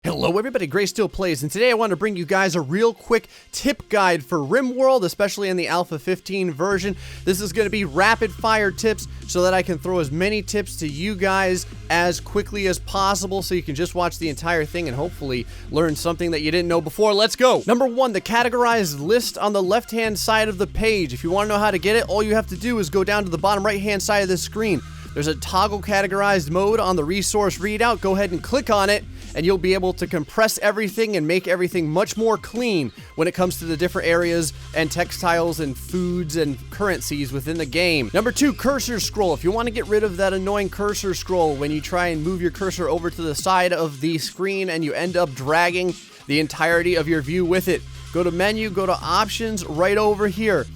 Hello everybody, Greysteel Plays, and today I want to bring you guys a real quick tip guide for RimWorld, especially in the Alpha 15 version. This is going to be rapid fire tips so that I can throw as many tips to you guys as quickly as possible so you can just watch the entire thing and hopefully learn something that you didn't know before. Let's go! Number 1, the categorized list on the left-hand side of the page. If you want to know how to get it, all you have to do is go down to the bottom right-hand side of the screen. There's a toggle categorized mode on the resource readout. Go ahead and click on it, and you'll be able to compress everything and make everything much more clean when it comes to the different areas and textiles and foods and currencies within the game. Number 2, cursor scroll. If you want to get rid of that annoying cursor scroll when you try and move your cursor over to the side of the screen and you end up dragging the entirety of your view with it, go to menu, go to options, right over here.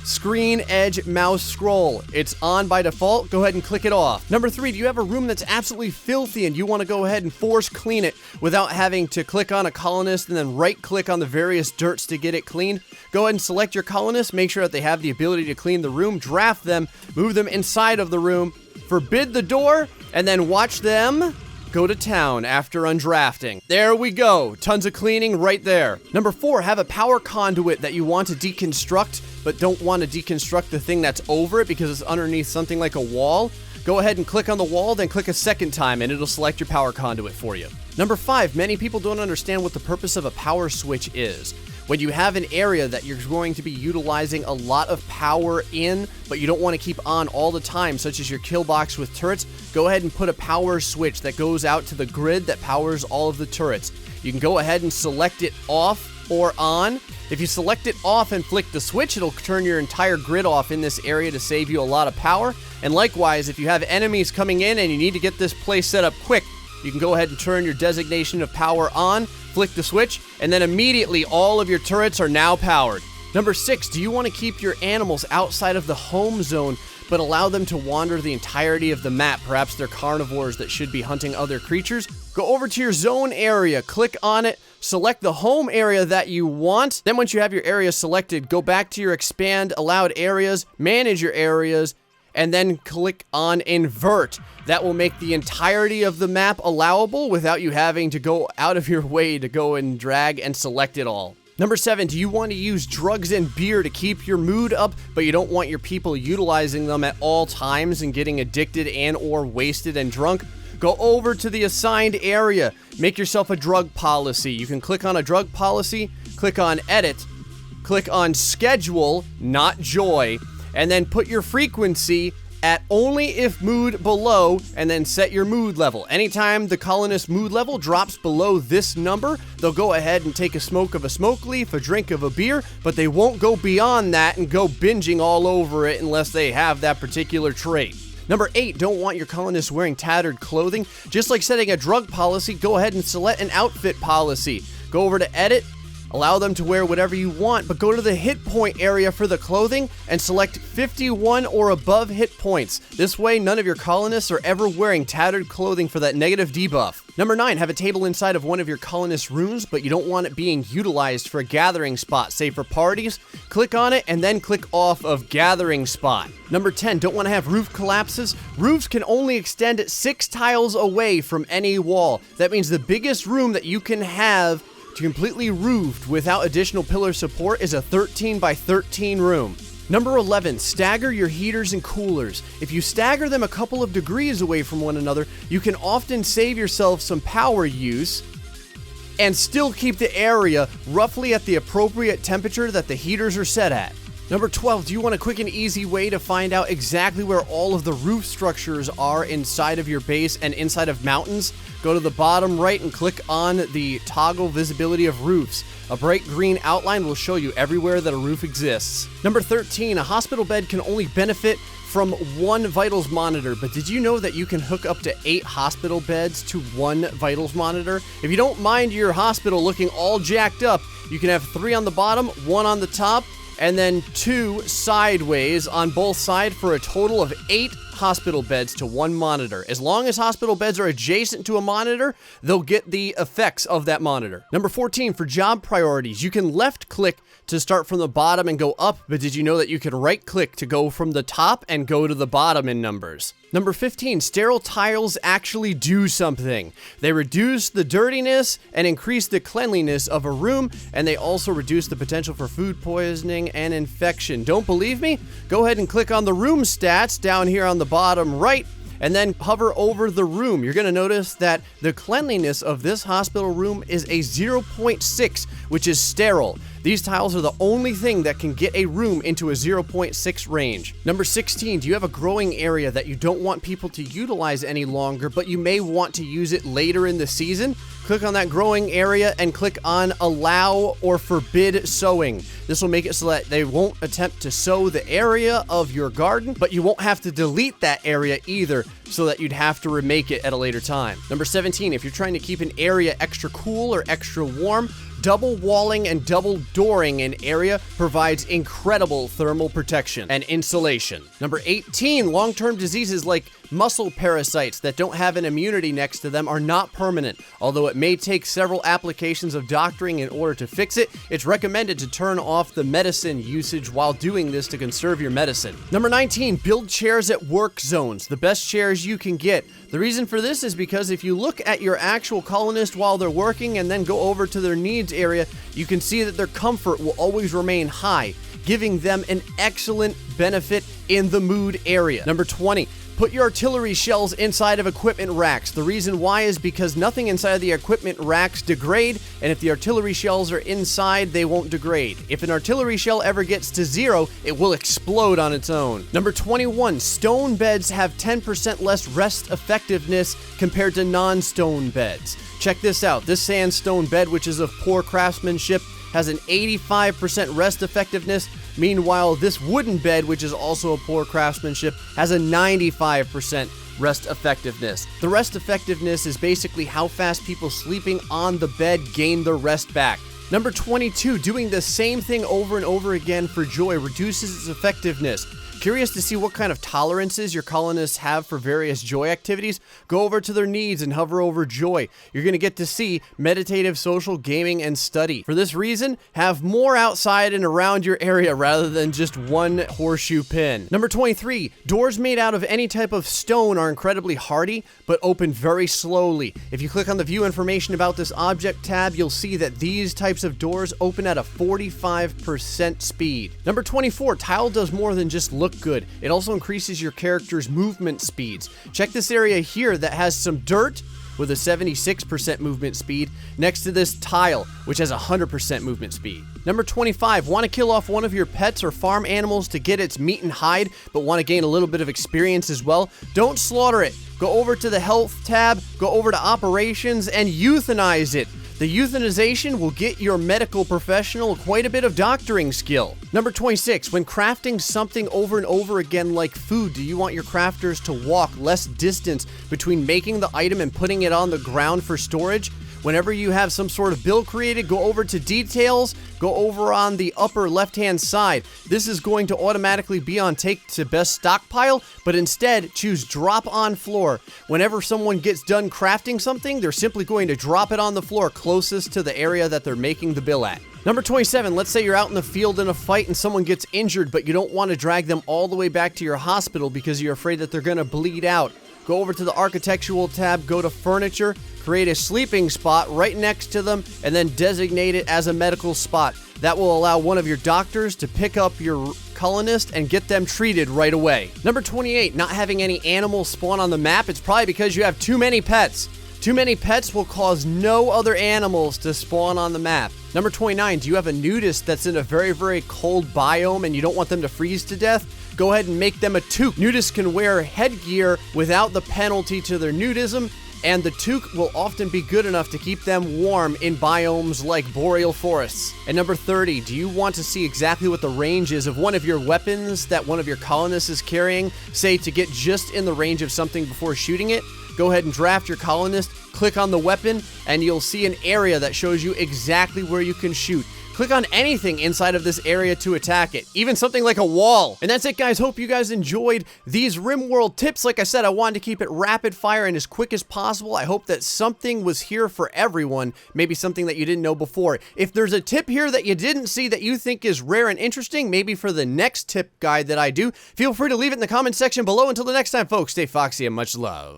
Screen edge mouse scroll. It's on by default. Go ahead and click it off. Number 3, do you have a room that's absolutely filthy and you want to go ahead and force clean it without having to click on a colonist and then right click on the various dirts to get it cleaned? Go ahead and select your colonists, make sure that they have the ability to clean the room, draft them, move them inside of the room, forbid the door, and then watch them go to town after undrafting. There we go. Tons of cleaning right there. Number 4, have a power conduit that you want to deconstruct, but don't want to deconstruct the thing that's over it because it's underneath something like a wall. Go ahead and click on the wall, then click a second time, and it'll select your power conduit for you. Number 5, many people don't understand what the purpose of a power switch is. When you have an area that you're going to be utilizing a lot of power in, but you don't want to keep on all the time, such as your kill box with turrets, go ahead and put a power switch that goes out to the grid that powers all of the turrets. You can go ahead and select it off or on. If you select it off and flick the switch, it'll turn your entire grid off in this area to save you a lot of power. And likewise, if you have enemies coming in and you need to get this place set up quick, you can go ahead and turn your designation of power on, flick the switch, and then immediately all of your turrets are now powered. Number 6, do you want to keep your animals outside of the home zone, but allow them to wander the entirety of the map? Perhaps they're carnivores that should be hunting other creatures. Go over to your zone area, click on it, select the home area that you want. Then once you have your area selected, go back to your expand allowed areas, manage your areas, and then click on invert. That will make the entirety of the map allowable without you having to go out of your way to go and drag and select it all. Number 7, do you want to use drugs and beer to keep your mood up, but you don't want your people utilizing them at all times and getting addicted and or wasted and drunk? Go over to the assigned area. Make yourself a drug policy. You can click on a drug policy, click on edit, click on schedule, not joy, and then put your frequency at only if mood below, and then set your mood level. Anytime the colonist mood level drops below this number, they'll go ahead and take a smoke of a smoke leaf, a drink of a beer, but they won't go beyond that and go binging all over it unless they have that particular trait. Number 8, don't want your colonists wearing tattered clothing. Just like setting a drug policy, go ahead and select an outfit policy. Go over to edit, allow them to wear whatever you want, but go to the hit point area for the clothing and select 51 or above hit points. This way, none of your colonists are ever wearing tattered clothing for that negative debuff. Number 9, have a table inside of one of your colonist rooms, but you don't want it being utilized for a gathering spot, say for parties. Click on it and then click off of gathering spot. Number 10, don't want to have roof collapses. Roofs can only extend 6 tiles away from any wall. That means the biggest room that you can have completely roofed without additional pillar support is a 13 by 13 room. Number 11, stagger your heaters and coolers. If you stagger them a couple of degrees away from one another, you can often save yourself some power use and still keep the area roughly at the appropriate temperature that the heaters are set at. Number 12, do you want a quick and easy way to find out exactly where all of the roof structures are inside of your base and inside of mountains? Go to the bottom right and click on the toggle visibility of roofs. A bright green outline will show you everywhere that a roof exists. Number 13, a hospital bed can only benefit from 1 vitals monitor, but did you know that you can hook up to 8 hospital beds to 1 vitals monitor? If you don't mind your hospital looking all jacked up, you can have 3 on the bottom, 1 on the top, and then 2 sideways on both sides for a total of 8 hospital beds to one monitor. As long as hospital beds are adjacent to a monitor, they'll get the effects of that monitor. Number 14, for job priorities, you can left click to start from the bottom and go up, but did you know that you can right click to go from the top and go to the bottom in numbers? Number 15, sterile tiles actually do something. They reduce the dirtiness and increase the cleanliness of a room, and they also reduce the potential for food poisoning and infection. Don't believe me? Go ahead and click on the room stats down here on the bottom right, and then hover over the room. You're going to notice that the cleanliness of this hospital room is a 0.6, which is sterile. These tiles are the only thing that can get a room into a 0.6 range. Number 16, do you have a growing area that you don't want people to utilize any longer, but you may want to use it later in the season? Click on that growing area and click on allow or forbid sowing. This will make it so that they won't attempt to sow the area of your garden, but you won't have to delete that area either, so that you'd have to remake it at a later time. Number 17, if you're trying to keep an area extra cool or extra warm, double walling and double dooring an area provides incredible thermal protection and insulation. Number 18, long-term diseases like muscle parasites that don't have an immunity next to them are not permanent. Although it may take several applications of doctoring in order to fix it, it's recommended to turn off the medicine usage while doing this to conserve your medicine. Number 19, build chairs at work zones, the best chairs you can get. The reason for this is because if you look at your actual colonist while they're working and then go over to their needs area, you can see that their comfort will always remain high, giving them an excellent benefit in the mood area. Number 20, put your artillery shells inside of equipment racks. The reason why is because nothing inside of the equipment racks degrade, and if the artillery shells are inside, they won't degrade. If an artillery shell ever gets to 0, it will explode on its own. Number 21, stone beds have 10% less rest effectiveness compared to non-stone beds. Check this out. This sandstone bed, which is of poor craftsmanship, has an 85% rest effectiveness. Meanwhile, this wooden bed, which is also a poor craftsmanship, has a 95% rest effectiveness. The rest effectiveness is basically how fast people sleeping on the bed gain their rest back. Number 22, doing the same thing over and over again for joy reduces its effectiveness. Curious to see what kind of tolerances your colonists have for various joy activities? Go over to their needs and hover over joy. You're going to get to see meditative, social, gaming, and study. For this reason, have more outside and around your area rather than just one horseshoe pin. Number 23, doors made out of any type of stone are incredibly hardy, but open very slowly. If you click on the view information about this object tab, you'll see that these types of doors open at a 45% speed. Number 24, tile does more than just look good. It also increases your character's movement speeds. Check this area here that has some dirt with a 76% movement speed next to this tile, which has 100% movement speed. Number 25, want to kill off one of your pets or farm animals to get its meat and hide, but want to gain a little bit of experience as well? Don't slaughter it. Go over to the health tab, go over to operations, and euthanize it. The euthanization will get your medical professional quite a bit of doctoring skill. Number 26, when crafting something over and over again like food, do you want your crafters to walk less distance between making the item and putting it on the ground for storage? Whenever you have some sort of build created, go over to details, go over on the upper left-hand side. This is going to automatically be on take to best stockpile, but instead choose drop on floor. Whenever someone gets done crafting something, they're simply going to drop it on the floor closest to the area that they're making the bill at. Number 27, let's say you're out in the field in a fight and someone gets injured, but you don't want to drag them all the way back to your hospital because you're afraid that they're going to bleed out. Go over to the architectural tab, go to furniture, create a sleeping spot right next to them, and then designate it as a medical spot. That will allow one of your doctors to pick up your colonist and get them treated right away. Number 28, not having any animals spawn on the map. It's probably because you have too many pets. Too many pets will cause no other animals to spawn on the map. Number 29, do you have a nudist that's in a very, very cold biome and you don't want them to freeze to death? Go ahead and make them a toque. Nudists can wear headgear without the penalty to their nudism, and the toque will often be good enough to keep them warm in biomes like boreal forests. And number 30, do you want to see exactly what the range is of one of your weapons that one of your colonists is carrying, say to get just in the range of something before shooting it? Go ahead and draft your colonist, click on the weapon, and you'll see an area that shows you exactly where you can shoot. Click on anything inside of this area to attack it, even something like a wall. And that's it, guys. Hope you guys enjoyed these RimWorld tips. Like I said, I wanted to keep it rapid fire and as quick as possible. I hope that something was here for everyone, maybe something that you didn't know before. If there's a tip here that you didn't see that you think is rare and interesting, maybe for the next tip guide that I do, feel free to leave it in the comment section below. Until the next time, folks, stay foxy and much love.